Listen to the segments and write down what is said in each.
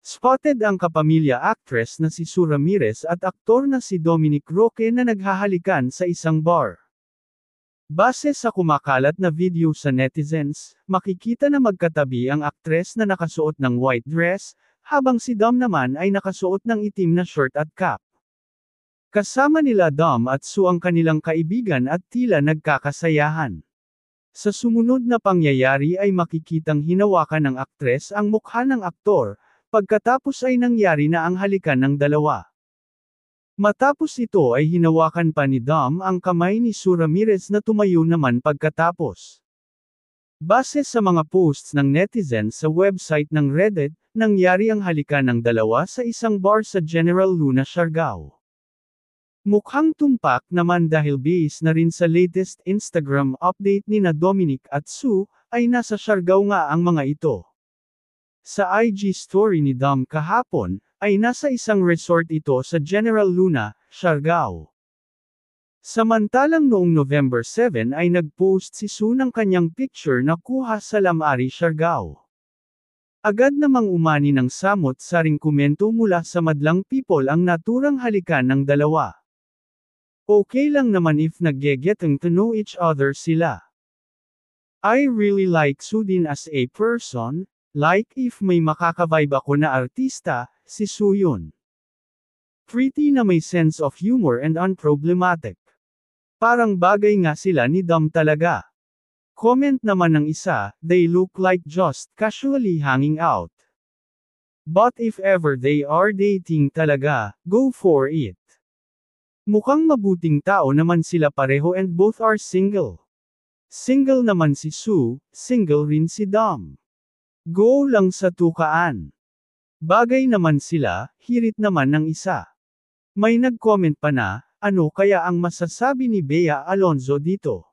Spotted ang kapamilya actress na si Sue Ramirez at aktor na si Dominic Roque na naghahalikan sa isang bar. Base sa kumakalat na video sa netizens, makikita na magkatabi ang aktres na nakasuot ng white dress, habang si Dom naman ay nakasuot ng itim na shirt at cap. Kasama nila Dom at Sue ang kanilang kaibigan at tila nagkakasayahan. Sa sumunod na pangyayari ay makikitang hinawakan ng aktres ang mukha ng aktor, pagkatapos ay nangyari na ang halikan ng dalawa. Matapos ito ay hinawakan pa ni Dom ang kamay ni Sue Ramirez na tumayo naman pagkatapos. Base sa mga posts ng netizens sa website ng Reddit, nangyari ang halikan ng dalawa sa isang bar sa General Luna, Siargao. Mukhang tumpak naman dahil base na rin sa latest Instagram update ni na Dominic at Sue, ay nasa Siargao nga ang mga ito. Sa IG story ni Dom kahapon, ay nasa isang resort ito sa General Luna, Siargao. Samantalang noong November 7 ay nag-post si Sue ng kanyang picture na kuha sa Lamari, Siargao. Agad namang umani ng samot-saring komento mula sa madlang people ang naturang halikan ng dalawa. Okay lang naman if nag-getting to know each other sila. I really like Sue din as a person, like if may makaka-vibe ako na artista, si Sue yun. Pretty na may sense of humor and unproblematic. Parang bagay nga sila ni Dom talaga. Comment naman ng isa, they look like just casually hanging out. But if ever they are dating talaga, go for it. Mukhang mabuting tao naman sila pareho and both are single. Single naman si Sue, single rin si Dom. Go lang sa tukaan. Bagay naman sila, hirit naman ng isa. May nag-comment pa na, ano kaya ang masasabi ni Bea Alonzo dito?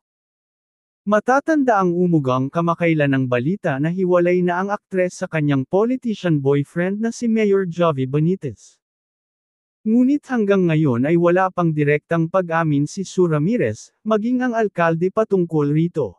Matatanda ang umugang kamakailan ng balita na hiwalay na ang aktres sa kanyang politician boyfriend na si Mayor Jovi Benitez. Ngunit hanggang ngayon ay wala pang direktang pag-amin si Sue Ramirez, maging ang alkalde patungkol rito.